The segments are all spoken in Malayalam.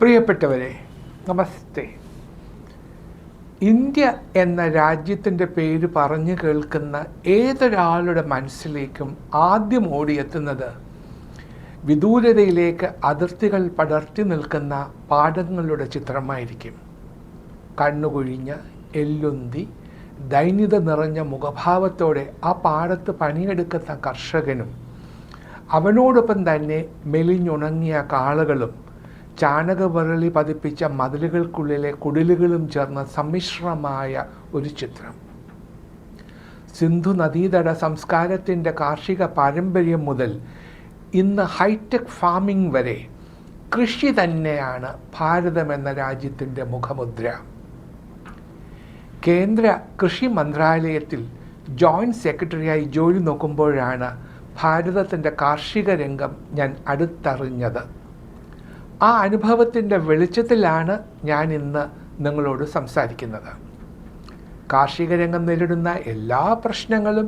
പ്രിയപ്പെട്ടവരെ, നമസ്തേ. ഇന്ത്യ എന്ന രാജ്യത്തിൻ്റെ പേര് പറഞ്ഞു കേൾക്കുന്ന ഏതൊരാളുടെ മനസ്സിലേക്കും ആദ്യം ഓടിയെത്തുന്നത് വിദൂരതയിലേക്ക് അതിർത്തികൾ പടർത്തി നിൽക്കുന്ന പാടങ്ങളുടെ ചിത്രമായിരിക്കും. കണ്ണുകുഴിഞ്ഞ, എല്ലുന്തി, ദൈന്യത നിറഞ്ഞ മുഖഭാവത്തോടെ ആ പാടത്ത് പണിയെടുക്കുന്ന കർഷകനും അവനോടൊപ്പം തന്നെ മെലിഞ്ഞുണങ്ങിയ കാളകളും ചാണകവരളി പതിപ്പിച്ച മതിലുകൾക്കുള്ളിലെ കുടിലുകളും ചേർന്ന സമ്മിശ്രമായ ഒരു ചിത്രം. സിന്ധു നദീതട സംസ്കാരത്തിൻ്റെ കാർഷിക പാരമ്പര്യം മുതൽ ഇന്ന് ഹൈടെക് ഫാമിംഗ് വരെ കൃഷി തന്നെയാണ് ഭാരതം എന്ന രാജ്യത്തിൻ്റെ മുഖമുദ്ര. കേന്ദ്ര കൃഷി മന്ത്രാലയത്തിൽ ജോയിൻറ്റ് സെക്രട്ടറിയായി ജോലി നോക്കുമ്പോഴാണ് ഭാരതത്തിൻ്റെ കാർഷിക രംഗം ഞാൻ അടുത്തറിഞ്ഞത്. ആ അനുഭവത്തിൻ്റെ വെളിച്ചത്തിലാണ് ഞാൻ ഇന്ന് നിങ്ങളോട് സംസാരിക്കുന്നത്. കാർഷിക രംഗം നേരിടുന്ന എല്ലാ പ്രശ്നങ്ങളും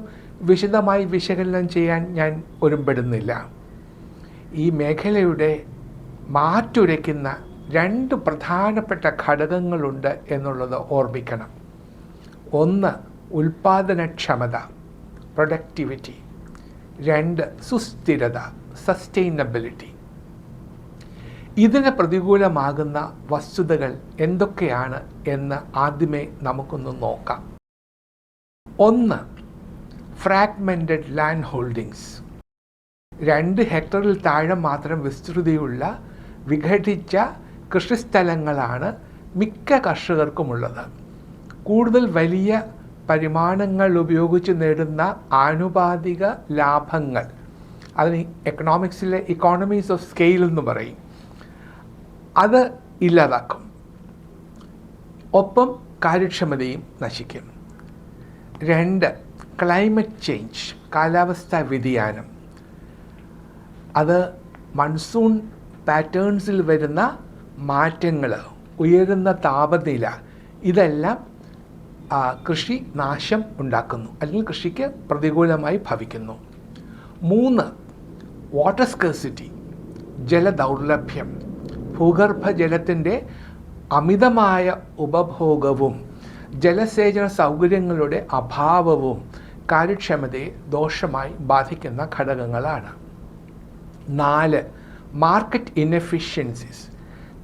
വിശദമായി വിശകലനം ചെയ്യാൻ ഞാൻ ഒരുമ്പെടുന്നില്ല. ഈ മേഖലയുടെ മാറ്റുരയ്ക്കുന്ന രണ്ട് പ്രധാനപ്പെട്ട ഘടകങ്ങളുണ്ട് എന്നുള്ളത് ഓർമ്മിക്കണം. ഒന്ന്, ഉൽപാദനക്ഷമത, പ്രൊഡക്ടിവിറ്റി. രണ്ട്, സുസ്ഥിരത, സസ്റ്റൈനബിലിറ്റി. ഇതിന് പ്രതികൂലമാകുന്ന വസ്തുതകൾ എന്തൊക്കെയാണ് എന്ന് ആദ്യമേ നമുക്കൊന്ന് നോക്കാം. ഒന്ന്, ഫ്രാഗ്മെൻറ്റഡ് ലാൻഡ് ഹോൾഡിങ്സ്. 2 ഹെക്ടറിൽ താഴെ മാത്രം വിസ്തൃതിയുള്ള വിഘടിച്ച കൃഷിസ്ഥലങ്ങളാണ് മിക്ക കർഷകർക്കുമുള്ളത്. കൂടുതൽ വലിയ പരിമാണങ്ങൾ ഉപയോഗിച്ച് നേടുന്ന ആനുപാതിക ലാഭങ്ങൾ, അതിന് എക്കണോമിക്സിലെ ഇക്കോണമീസ് ഓഫ് സ്കെയിൽ എന്ന് പറയും, അത് ഇല്ലാതാക്കും. ഒപ്പം കാര്യക്ഷമതയും നശിക്കും. 2, ക്ലൈമറ്റ് ചേഞ്ച്, കാലാവസ്ഥാ വ്യതിയാനം. അത് മൺസൂൺ പാറ്റേൺസിൽ വരുന്ന മാറ്റങ്ങൾ, ഉയരുന്ന താപനില, ഇതെല്ലാം കൃഷി നാശം ഉണ്ടാക്കുന്നു, അല്ലെങ്കിൽ കൃഷിക്ക് പ്രതികൂലമായി ഭവിക്കുന്നു. 3, വാട്ടർ സ്കേഴ്സിറ്റി, ജലദൗർലഭ്യം. ഭൂഗർഭജലത്തിൻ്റെ അമിതമായ ഉപഭോഗവും ജലസേചന സൗകര്യങ്ങളുടെ അഭാവവും കാര്യക്ഷമതയെ ദോഷമായി ബാധിക്കുന്ന ഘടകങ്ങളാണ്. 4, മാർക്കറ്റ് ഇൻഎഫിഷ്യൻസീസ്,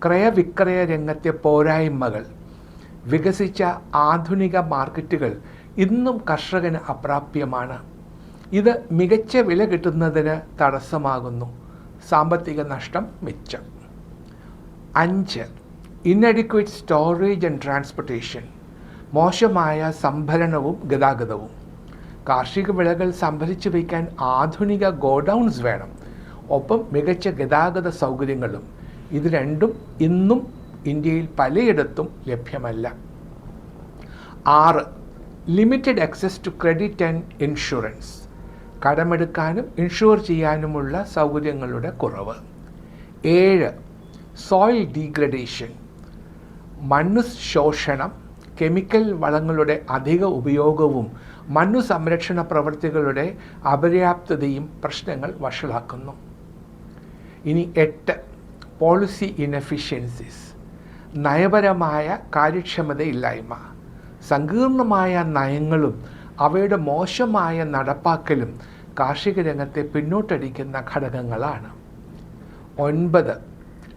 ക്രയവിക്രയ രംഗത്തെ പോരായ്മകൾ. വികസിച്ച ആധുനിക മാർക്കറ്റുകൾ ഇന്നും കർഷകന് അപ്രാപ്യമാണ്. ഇത് മികച്ച വില കിട്ടുന്നതിന് തടസ്സമാകുന്നു. സാമ്പത്തിക നഷ്ടം മിച്ചം. 5, ഇൻഅഡിക്വേറ്റ് സ്റ്റോറേജ് ആൻഡ് ട്രാൻസ്പോർട്ടേഷൻ, മോശമായ സംഭരണവും ഗതാഗതവും. കാർഷിക വിളകൾ സംഭരിച്ചു വയ്ക്കാൻ ആധുനിക ഗോഡൗൺസ് വേണം, ഒപ്പം മികച്ച ഗതാഗത സൗകര്യങ്ങളും. ഇത് രണ്ടും ഇന്നും ഇന്ത്യയിൽ പലയിടത്തും ലഭ്യമല്ല. 6, limited access to credit and insurance, കടമെടുക്കാനും ഇൻഷുർ ചെയ്യാനുമുള്ള സൗകര്യങ്ങളുടെ കുറവ്. 7, സോയിൽ ഡീഗ്രഡേഷൻ, മണ്ണ് ശോഷണം. കെമിക്കൽ വളങ്ങളുടെ അധിക ഉപയോഗവും മണ്ണു സംരക്ഷണ പ്രവൃത്തികളുടെ അപര്യാപ്തതയും പ്രശ്നങ്ങൾ വഷളാക്കുന്നു. ഇനി 8, പോളിസി ഇൻഎഫിഷ്യൻസീസ്, നയപരമായ കാര്യക്ഷമതയില്ലായ്മ. സങ്കീർണമായ നയങ്ങളും അവയുടെ മോശമായ നടപ്പാക്കലും കാർഷിക രംഗത്തെ പിന്നോട്ടടിക്കുന്ന ഘടകങ്ങളാണ്. 9,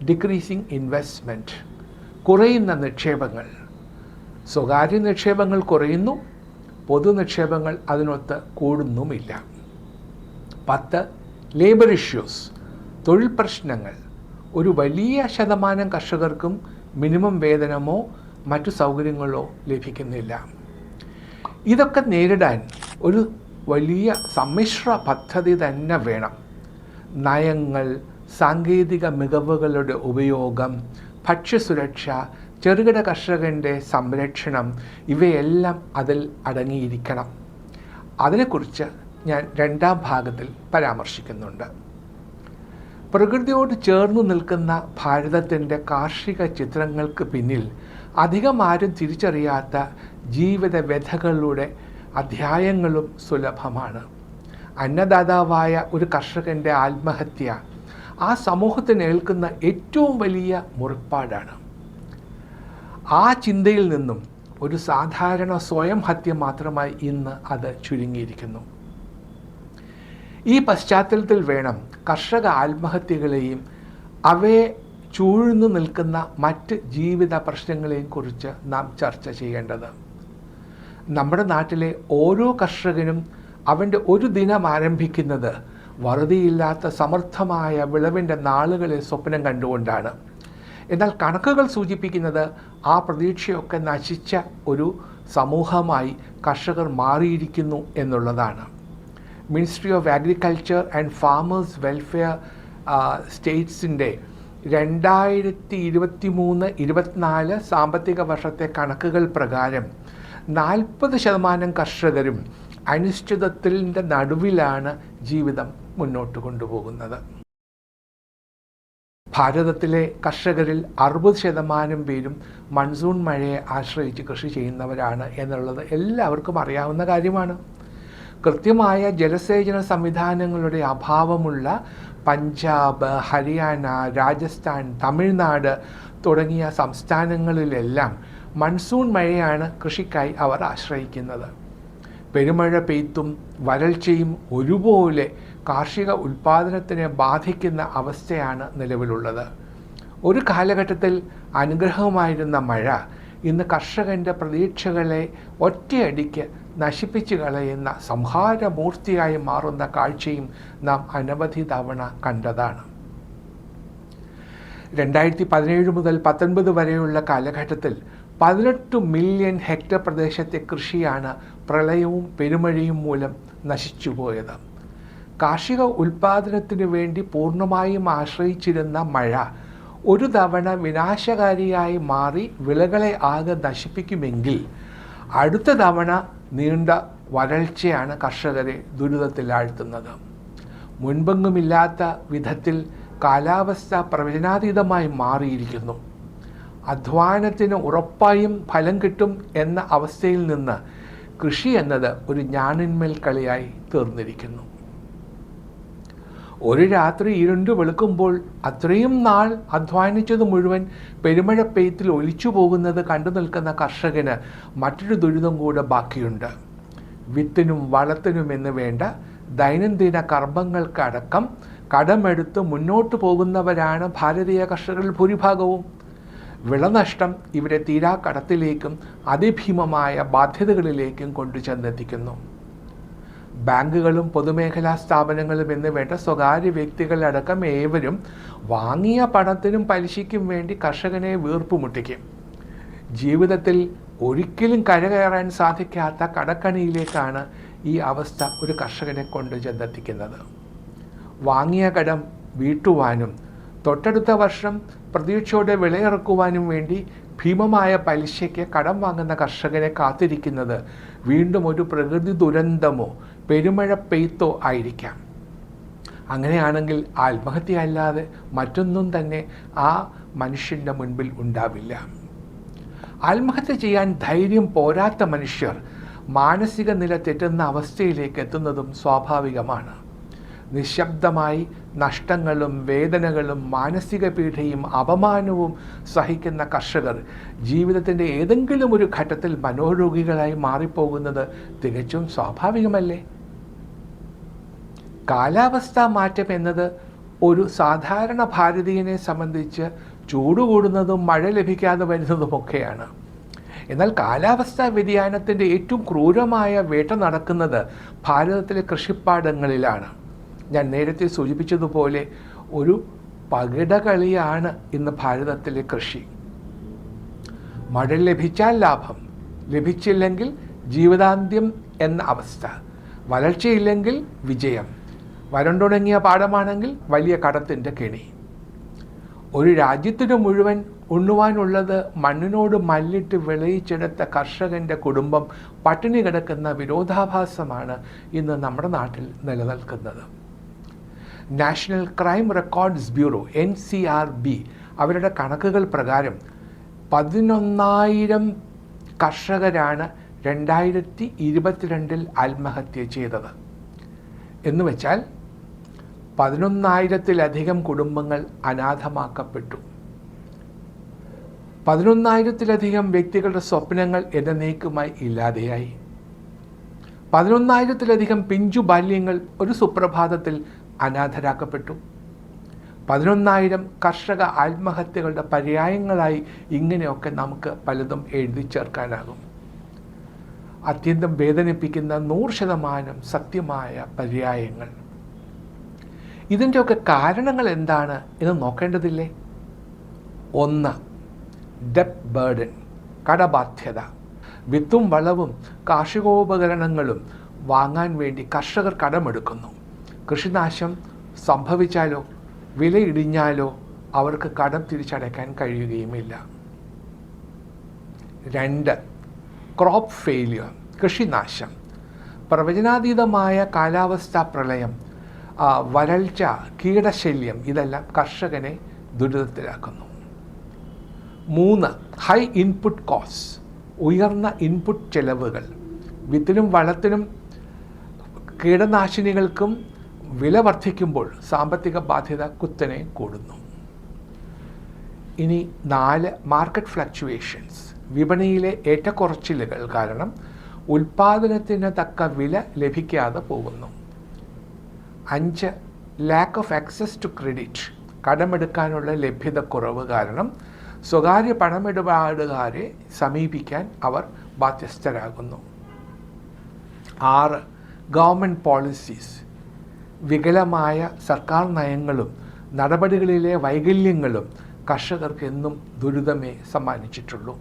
ഡിക്രീസിങ് ഇൻവെസ്റ്റ്മെൻറ്റ്, കുറയുന്ന നിക്ഷേപങ്ങൾ. സ്വകാര്യ നിക്ഷേപങ്ങൾ കുറയുന്നു, പൊതു നിക്ഷേപങ്ങൾ അതിനൊത്ത് കൂടുന്നുമില്ല. 10, ലേബർ ഇഷ്യൂസ്, തൊഴിൽ പ്രശ്നങ്ങൾ. ഒരു വലിയ ശതമാനം കർഷകർക്കും മിനിമം വേതനമോ മറ്റു സൗകര്യങ്ങളോ ലഭിക്കുന്നില്ല. ഇതൊക്കെ നേരിടാൻ ഒരു വലിയ സമ്മിശ്ര പദ്ധതി തന്നെ വേണം. നയങ്ങൾ, സാങ്കേതിക മികവുകളുടെ ഉപയോഗം, ഭക്ഷ്യസുരക്ഷ, ചെറുകിട കർഷകൻ്റെ സംരക്ഷണം, ഇവയെല്ലാം അതിൽ അടങ്ങിയിരിക്കണം. അതിനെക്കുറിച്ച് ഞാൻ 2ാം ഭാഗത്തിൽ പരാമർശിക്കുന്നുണ്ട്. പ്രകൃതിയോട് ചേർന്നു നിൽക്കുന്ന ഭാരതത്തിൻ്റെ കാർഷിക ചിത്രങ്ങൾക്ക് പിന്നിൽ അധികം ആരും തിരിച്ചറിയാത്ത ജീവിത വ്യഥകളുടെ അധ്യായങ്ങളും സുലഭമാണ്. അന്നദാതാവായ ഒരു കർഷകൻ്റെ ആത്മഹത്യ, ആ സമൂഹത്തിന് ഏൽക്കുന്ന ഏറ്റവും വലിയ മുറിപ്പാടാണ്. ആ ചിന്തയിൽ നിന്നും ഒരു സാധാരണ സ്വയം ഹത്യ മാത്രമായി ഇന്ന് അത് ചുരുങ്ങിയിരിക്കുന്നു. ഈ പശ്ചാത്തലത്തിൽ വേണം കർഷക ആത്മഹത്യകളെയും അവയെ ചൂഴ്ന്നു നിൽക്കുന്ന മറ്റ് ജീവിത പ്രശ്നങ്ങളെയും കുറിച്ച് നാം ചർച്ച ചെയ്യേണ്ടത്. നമ്മുടെ നാട്ടിലെ ഓരോ കർഷകനും അവൻ്റെ ഒരു ദിനം ആരംഭിക്കുന്നത് വറുതിയില്ലാത്ത സമർത്ഥമായ വിളവിൻ്റെ നാളുകളെ സ്വപ്നം കണ്ടുകൊണ്ടാണ്. എന്നാൽ കണക്കുകൾ സൂചിപ്പിക്കുന്നത് ആ പ്രതീക്ഷയൊക്കെ നശിച്ച ഒരു സമൂഹമായി കർഷകർ മാറിയിരിക്കുന്നു എന്നുള്ളതാണ്. Ministry of agriculture and farmers welfare സ്റ്റേറ്റ്സിൻ്റെ 2023-24 സാമ്പത്തിക വർഷത്തെ കണക്കുകൾ പ്രകാരം 40% കർഷകരും അനിശ്ചിതത്വത്തിൻ്റെ നടുവിലാണ് ജീവിതം മുന്നോട്ട് കൊണ്ടുപോകുന്നത്. ഭാരതത്തിലെ കർഷകരിൽ 60% പേരും മൺസൂൺ മഴയെ ആശ്രയിച്ച് കൃഷി ചെയ്യുന്നവരാണ് എന്നുള്ളത് എല്ലാവർക്കും അറിയാവുന്ന കാര്യമാണ്. കൃത്യമായ ജലസേചന സംവിധാനങ്ങളുടെ അഭാവമുള്ള പഞ്ചാബ്, ഹരിയാന, രാജസ്ഥാൻ, തമിഴ്നാട് തുടങ്ങിയ സംസ്ഥാനങ്ങളിലെല്ലാം മൺസൂൺ മഴയാണ് കൃഷിക്കായി അവർ ആശ്രയിക്കുന്നത്. പെരുമഴ പെയ്ത്തും വരൾച്ചയും ഒരുപോലെ കാർഷിക ഉൽപ്പാദനത്തിനെ ബാധിക്കുന്ന അവസ്ഥയാണ് നിലവിലുള്ളത്. ഒരു കാലഘട്ടത്തിൽ അനുഗ്രഹമായിരുന്ന മഴ ഇന്ന് കർഷകൻ്റെ പ്രതീക്ഷകളെ ഒറ്റയടിക്ക് നശിപ്പിച്ചു കളയുന്ന സംഹാരമൂർത്തിയായി മാറുന്ന കാഴ്ചയും നാം അനവധി തവണ കണ്ടതാണ്. 2017 മുതൽ 19 വരെയുള്ള കാലഘട്ടത്തിൽ 18 മില്യൺ ഹെക്ടർ പ്രദേശത്തെ കൃഷിയാണ് പ്രളയവും പെരുമഴയും മൂലം നശിച്ചുപോയത്. കാർഷിക ഉൽപ്പാദനത്തിനു വേണ്ടി പൂർണ്ണമായും ആശ്രയിച്ചിരുന്ന മഴ ഒരു തവണ വിനാശകാരിയായി മാറി വിളകളെ ആകെ നശിപ്പിക്കുമെങ്കിൽ അടുത്ത തവണ നീണ്ട വരൾച്ചയാണ് കർഷകരെ ദുരിതത്തിലാഴ്ത്തുന്നത്. മുൻപെങ്ങുമില്ലാത്ത വിധത്തിൽ കാലാവസ്ഥ പ്രവചനാതീതമായി മാറിയിരിക്കുന്നു. അധ്വാനത്തിന് ഉറപ്പായും ഫലം കിട്ടും എന്ന അവസ്ഥയിൽ നിന്ന് കൃഷി എന്നത് ഒരു ഞാണിന്മേൽ കളിയായി തീർന്നിരിക്കുന്നു. ഒരു രാത്രി ഇരുണ്ടു വെളുക്കുമ്പോൾ അത്രയും നാൾ അധ്വാനിച്ചത് മുഴുവൻ പെരുമഴ പെയ്ത്തിൽ ഒലിച്ചു പോകുന്നത് കണ്ടു നിൽക്കുന്ന കർഷകന് മറ്റൊരു ദുരിതം കൂടെ ബാക്കിയുണ്ട്. വിത്തിനും വളത്തിനും എന്ന് വേണ്ട ദൈനംദിന കർമ്മങ്ങൾക്കടക്കം കടമെടുത്ത് മുന്നോട്ട് പോകുന്നവരാണ് ഭാരതീയ കർഷകരിൽ ഭൂരിഭാഗവും. വിളനഷ്ടം ഇവരെ തീരാക്കടത്തിലേക്കും അതിഭീമമായ ബാധ്യതകളിലേക്കും കൊണ്ടുചെന്നെത്തിക്കുന്നു. ബാങ്കുകളും പൊതുമേഖലാ സ്ഥാപനങ്ങളും എന്ന് വേണ്ട സ്വകാര്യ വ്യക്തികളടക്കം ഏവരും വാങ്ങിയ പണത്തിനും പലിശയ്ക്കും വേണ്ടി കർഷകനെ വീർപ്പുമുട്ടിക്കും. ജീവിതത്തിൽ ഒരിക്കലും കരകയറാൻ സാധിക്കാത്ത കടക്കണിയിലേക്കാണ് ഈ അവസ്ഥ ഒരു കർഷകനെ കൊണ്ട് ചെന്നെത്തിക്കുന്നത്. വാങ്ങിയ കടം വീട്ടുവാനും തൊട്ടടുത്ത വർഷം പ്രതീക്ഷയോടെ വിളയിറക്കുവാനും വേണ്ടി ഭീമമായ പലിശയ്ക്ക് കടം വാങ്ങുന്ന കർഷകനെ കാത്തിരിക്കുന്നത് വീണ്ടും ഒരു പ്രകൃതി ദുരന്തമോ പെരുമഴ പെയ്ത്തോ ആയിരിക്കാം. അങ്ങനെയാണെങ്കിൽ ആത്മഹത്യ അല്ലാതെ മറ്റൊന്നും തന്നെ ആ മനുഷ്യൻ്റെ മുൻപിൽ ഉണ്ടാവില്ല. ആത്മഹത്യ ചെയ്യാൻ ധൈര്യം പോരാത്ത മനുഷ്യർ മാനസിക നില തെറ്റുന്ന അവസ്ഥയിലേക്ക് എത്തുന്നതും സ്വാഭാവികമാണ്. നിശബ്ദമായി നഷ്ടങ്ങളും വേദനകളും മാനസിക പീഡയും അപമാനവും സഹിക്കുന്ന കർഷകർ ജീവിതത്തിൻ്റെ ഏതെങ്കിലും ഒരു ഘട്ടത്തിൽ മനോരോഗികളായി മാറിപ്പോകുന്നത് തികച്ചും സ്വാഭാവികമല്ലേ? കാലാവസ്ഥാ മാറ്റം എന്നത് ഒരു സാധാരണ ഭാരതീയനെ സംബന്ധിച്ച് ചൂട് കൂടുന്നതും മഴ ലഭിക്കാതെ വരുന്നതുമൊക്കെയാണ്. എന്നാൽ കാലാവസ്ഥാ വ്യതിയാനത്തിൻ്റെ ഏറ്റവും ക്രൂരമായ വേട്ട നടക്കുന്നത് ഭാരതത്തിലെ കൃഷിപ്പാടങ്ങളിലാണ്. ഞാൻ നേരത്തെ സൂചിപ്പിച്ചതുപോലെ ഒരു പകിടകളിയാണ് ഇന്ന് ഭാരതത്തിലെ കൃഷി. മഴ ലഭിച്ചാൽ ലാഭം, ലഭിച്ചില്ലെങ്കിൽ ജീവിതാന്ത്യം എന്ന അവസ്ഥ, വരൾച്ചയില്ലെങ്കിൽ വിജയം, വരണ്ടുണങ്ങിയ പാടമാണെങ്കിൽ വലിയ കടത്തിൻ്റെ കെണി. ഒരു രാജ്യത്തിനു മുഴുവൻ ഉണ്ണുവാനുള്ളത് മണ്ണിനോട് മല്ലിട്ട് വിളയിച്ചെടുത്ത കർഷകൻ്റെ കുടുംബം പട്ടിണി കിടക്കുന്ന വിരോധാഭാസമാണ് ഇന്ന് നമ്മുടെ നാട്ടിൽ നിലനിൽക്കുന്നത്. National crime records bureau NCRB അവരുടെ കണക്കുകൾ പ്രകാരം 11,000 കർഷകരാണ് 2022 ആത്മഹത്യ ചെയ്തത്. എന്നുവെച്ചാൽ 11,000-ലധികം കുടുംബങ്ങൾ അനാഥമാക്കപ്പെട്ടു. 11,000-ലധികം വ്യക്തികളുടെ സ്വപ്നങ്ങൾ എന്നേക്കുമായി ഇല്ലാതെയായി. 11,000-ലധികം പിഞ്ചു ബാല്യങ്ങൾ ഒരു സുപ്രഭാതത്തിൽ അനാഥരാക്കപ്പെട്ടു. 11,000 കർഷക ആത്മഹത്യകളുടെ പര്യായങ്ങളായി ഇങ്ങനെയൊക്കെ നമുക്ക് പലതും എഴുതി ചേർക്കാനാകും. അത്യന്തം വേദനിപ്പിക്കുന്ന 100% സത്യമായ പര്യായങ്ങൾ. ഇതിൻ്റെയൊക്കെ കാരണങ്ങൾ എന്താണ് എന്ന് നോക്കേണ്ടതില്ലേ? 1. ഡെപ്റ്റ് ബേർഡൻ, കടബാധ്യത. വിത്തും വളവും കാർഷികോപകരണങ്ങളും വാങ്ങാൻ വേണ്ടി കർഷകർ കടമെടുക്കുന്നു. കൃഷിനാശം സംഭവിച്ചാലോ വിലയിടിഞ്ഞാലോ അവർക്ക് കടം തിരിച്ചടയ്ക്കാൻ കഴിയുകയുമില്ല. 2. ക്രോപ്പ് ഫെയിലിയർ, കൃഷിനാശം. പ്രവചനാതീതമായ കാലാവസ്ഥാ പ്രളയം, വരൾച്ച, കീടശല്യം ഇതെല്ലാം കർഷകനെ ദുരിതത്തിലാക്കുന്നു. 3. ഹൈ ഇൻപുട്ട് കോസ്റ്റ്, ഉയർന്ന ഇൻപുട്ട് ചെലവുകൾ. വിത്തിനും വളത്തിനും കീടനാശിനികൾക്കും വില വർദ്ധിക്കുമ്പോൾ സാമ്പത്തിക ബാധ്യത കുത്തനെ കൂടുന്നു. ഇനി 4. മാർക്കറ്റ് ഫ്ലക്ച്വേഷൻസ്, വിപണിയിലെ ഏറ്റക്കുറച്ചിലുകൾ കാരണം ഉൽപ്പാദനത്തിന് തക്ക വില ലഭിക്കാതെ പോകുന്നു. 5. Lack of access to credit, കടമെടുക്കാനുള്ള ലഭ്യത കുറവ് കാരണം സ്വകാര്യ പണമിടപാടുകാരെ സമീപിക്കാൻ അവർ ബാധ്യസ്ഥരാകുന്നു. 6. ഗവൺമെൻറ് പോളിസീസ്, വികലമായ സർക്കാർ നയങ്ങളും നടപടികളിലെ വൈകല്യങ്ങളും കർഷകർക്ക് എന്നും ദുരിതമേ സമ്മാനിച്ചിട്ടുള്ളൂ.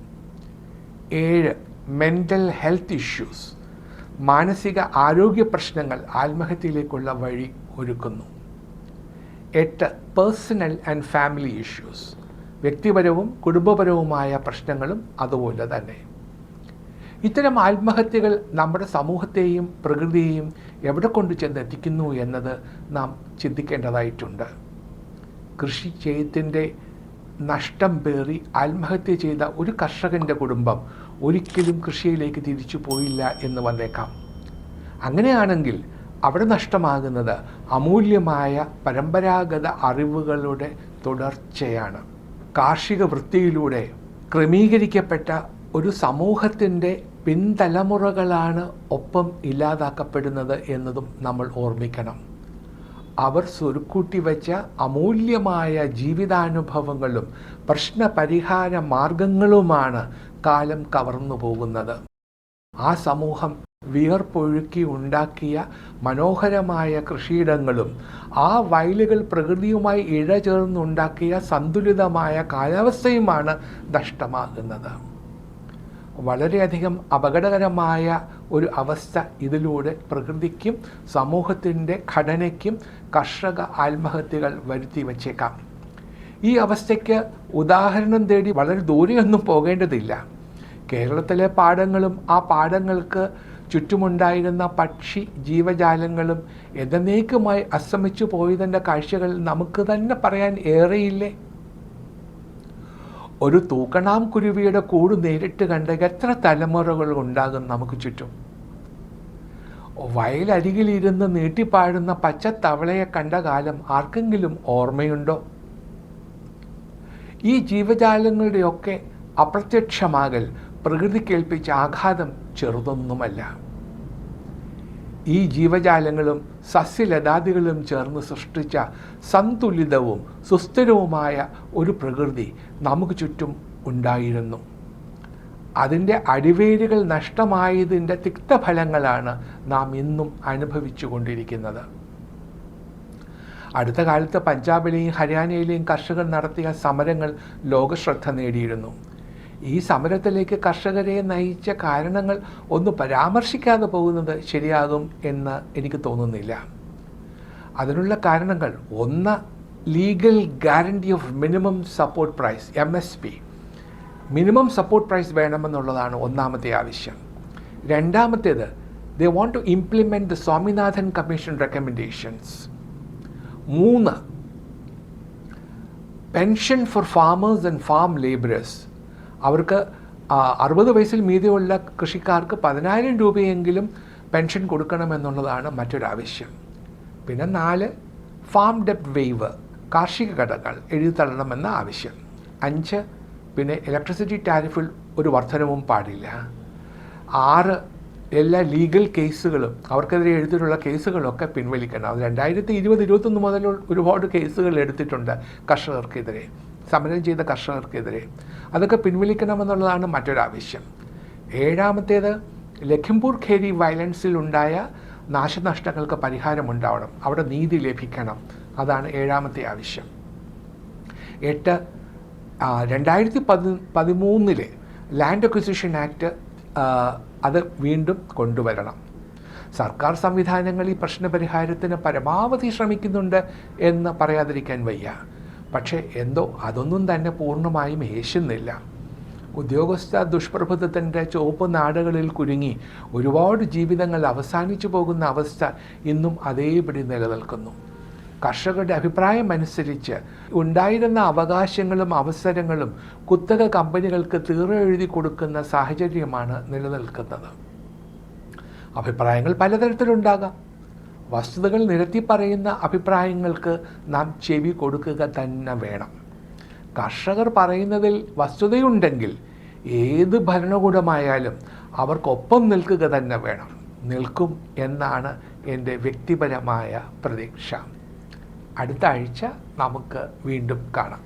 7. മെൻ്റൽ ഹെൽത്ത് ഇഷ്യൂസ്, മാനസിക ആരോഗ്യ പ്രശ്നങ്ങൾ ആത്മഹത്യയിലേക്കുള്ള വഴി ഒരുക്കുന്നു. 8. പേഴ്സണൽ ആൻഡ് ഫാമിലി ഇഷ്യൂസ്, വ്യക്തിപരവും കുടുംബപരവുമായ പ്രശ്നങ്ങളും അതുപോലെ തന്നെ. ഇത്തരം ആത്മഹത്യകൾ നമ്മുടെ സമൂഹത്തെയും പ്രകൃതിയെയും എവിടെ കൊണ്ടു ചെന്നെത്തിക്കുന്നു എന്നത് നാം ചിന്തിക്കേണ്ടതായിട്ടുണ്ട്. കൃഷി ചെയ്തതിൻ്റെ നഷ്ടം പേറി ആത്മഹത്യ ചെയ്ത ഒരു കർഷകൻ്റെ കുടുംബം ഒരിക്കലും കൃഷിയിലേക്ക് തിരിച്ചു പോയില്ല എന്ന് വന്നേക്കാം. അങ്ങനെയാണെങ്കിൽ അവിടെ നഷ്ടമാകുന്നത് അമൂല്യമായ പരമ്പരാഗത അറിവുകളുടെ തുടർച്ചയാണ്. കാർഷിക വൃത്തിയിലൂടെ ക്രമീകരിക്കപ്പെട്ട ഒരു സമൂഹത്തിൻ്റെ പിൻതലമുറകളാണ് ഒപ്പം ഇല്ലാതാക്കപ്പെടുന്നത് എന്നതും നമ്മൾ ഓർമ്മിക്കണം. അവർ സ്വരുക്കൂട്ടി വച്ച അമൂല്യമായ ജീവിതാനുഭവങ്ങളും പ്രശ്നപരിഹാര മാർഗങ്ങളുമാണ് കാലം കവർന്നു പോകുന്നത്. ആ സമൂഹം വിയർപ്പൊഴുക്കി ഉണ്ടാക്കിയ മനോഹരമായ കൃഷിയിടങ്ങളും ആ വയലുകൾ പ്രകൃതിയുമായി ഇഴചേർന്നുണ്ടാക്കിയ സന്തുലിതമായ കാലാവസ്ഥയുമാണ് നഷ്ടമാകുന്നത്. വളരെയധികം അപകടകരമായ ഒരു അവസ്ഥ ഇതിലൂടെ പ്രകൃതിക്കും സമൂഹത്തിൻ്റെ ഘടനയ്ക്കും കർഷക ആത്മഹത്യകൾ വരുത്തി വച്ചേക്കാം. ഈ അവസ്ഥയ്ക്ക് ഉദാഹരണം തേടി വളരെ ദൂരെയൊന്നും പോകേണ്ടതില്ല. കേരളത്തിലെ പാടങ്ങളും ആ പാടങ്ങൾക്ക് ചുറ്റുമുണ്ടായിരുന്ന പക്ഷി ജീവജാലങ്ങളും എന്നേക്കുമായി അസ്തമിച്ചു പോയതിൻ്റെ കാഴ്ചകൾ നമുക്ക് തന്നെ പറയാൻ ഏറെയില്ലേ? ഒരു തൂക്കണാം കുരുവിയുടെ കൂട് നേരിട്ട് കണ്ട് എത്ര തലമുറകൾ ഉണ്ടാകും നമുക്ക് ചുറ്റും? വയലരികിലിരുന്ന് നീട്ടിപ്പാടുന്ന പച്ചത്തവളയെ കണ്ട കാലം ആർക്കെങ്കിലും ഓർമ്മയുണ്ടോ? ഈ ജീവജാലങ്ങളുടെയൊക്കെ അപ്രത്യക്ഷമാകൽ പ്രകൃതി കേൾപ്പിച്ച ആഘാതം ചെറുതൊന്നുമല്ല. ഈ ജീവജാലങ്ങളും സസ്യലതാദികളും ചേർന്ന് സൃഷ്ടിച്ച സന്തുലിതവും സുസ്ഥിരവുമായ ഒരു പ്രകൃതി നമുക്ക് ചുറ്റും ഉണ്ടായിരുന്നു. അതിൻ്റെ അടിവേരുകൾ നഷ്ടമായതിൻ്റെ തിക്തഫലങ്ങളാണ് നാം ഇന്നും അനുഭവിച്ചു കൊണ്ടിരിക്കുന്നത്. അടുത്ത കാലത്ത് പഞ്ചാബിലെയും ഹരിയാനയിലെയും കർഷകർ നടത്തിയ സമരങ്ങൾ ലോകശ്രദ്ധ നേടിയിരുന്നു. ഈ സമരത്തിലേക്ക് കർഷകരെ നയിച്ച കാരണങ്ങൾ ഒന്ന് പരാമർശിക്കാതെ പോകുന്നത് ശരിയാകും എന്ന് എനിക്ക് തോന്നുന്നില്ല. അതിനുള്ള കാരണങ്ങൾ: 1. Legal guarantee of minimum support price, MSP. Minimum support price വേണമെന്നുള്ളതാണ് ഒന്നാമത്തെ ആവശ്യം. രണ്ടാമത്തേത്, they want to implement the Swaminathan commission recommendations. 3. Pension for farmers and farm labourers. അവർക്ക് 60 വയസ്സിൽ മീതെയുള്ള കൃഷിക്കാർക്ക് 10,000 രൂപയെങ്കിലും പെൻഷൻ കൊടുക്കണമെന്നുള്ളതാണ് മറ്റൊരാവശ്യം. പിന്നെ 4. ഫാം ഡെപ്റ്റ് വെയ്വ്, കാർഷിക കടങ്ങൾ എഴുതിത്തള്ളണമെന്ന ആവശ്യം. 5, പിന്നെ ഇലക്ട്രിസിറ്റി ടാരിഫിൽ ഒരു വർധനവും പാടില്ല. 6, എല്ലാ ലീഗൽ കേസുകളും അവർക്കെതിരെ എഴുതിയിട്ടുള്ള കേസുകളൊക്കെ പിൻവലിക്കണം. അത് 2020-21 മുതൽ ഒരുപാട് കേസുകൾ എടുത്തിട്ടുണ്ട് കർഷകർക്കെതിരെ, സമരം ചെയ്ത കർഷകർക്കെതിരെ. അതൊക്കെ പിൻവലിക്കണമെന്നുള്ളതാണ് മറ്റൊരാവശ്യം. 7, ലഖിംപൂർ ഖേരി വയലൻസിലുണ്ടായ നാശനഷ്ടങ്ങൾക്ക് പരിഹാരമുണ്ടാവണം, അവിടെ നീതി ലഭിക്കണം. അതാണ് 7ാമത്തെ ആവശ്യം. 8, 2013 ലാൻഡ് അക്വിസിഷൻ ആക്ട് അത് വീണ്ടും കൊണ്ടുവരണം. സർക്കാർ സംവിധാനങ്ങൾ ഈ പ്രശ്നപരിഹാരത്തിന് പരമാവധി ശ്രമിക്കുന്നുണ്ട് എന്ന് പറയാതിരിക്കാൻ വയ്യ. പക്ഷേ എന്തോ അതൊന്നും തന്നെ പൂർണ്ണമായും ഏശുന്നില്ല. ഉദ്യോഗസ്ഥ ദുഷ്പ്രഭുത്വത്തിൻ്റെ ചുവപ്പ് നാടുകളിൽ കുരുങ്ങി ഒരുപാട് ജീവിതങ്ങൾ അവസാനിച്ചു പോകുന്ന അവസ്ഥ ഇന്നും അതേപടി നിലനിൽക്കുന്നു. കർഷകരുടെ അഭിപ്രായം അനുസരിച്ച് ഉണ്ടായിരുന്ന അവകാശങ്ങളും അവസരങ്ങളും കുത്തക കമ്പനികൾക്ക് തീറെ എഴുതി കൊടുക്കുന്ന സാഹചര്യമാണ് നിലനിൽക്കുന്നത്. അഭിപ്രായങ്ങൾ പലതരത്തിലുണ്ടാകാം. വസ്തുതകൾ നിരത്തി പറയുന്ന അഭിപ്രായങ്ങൾക്ക് നാം ചെവി കൊടുക്കുക തന്നെ വേണം. കർഷകർ പറയുന്നതിൽ വസ്തുതയുണ്ടെങ്കിൽ ഏത് ഭരണകൂടമായാലും അവർക്കൊപ്പം നിൽക്കുക തന്നെ വേണം. നിൽക്കും എന്നാണ് എൻ്റെ വ്യക്തിപരമായ പ്രതീക്ഷ. അടുത്ത ആഴ്ച നമുക്ക് വീണ്ടും കാണാം.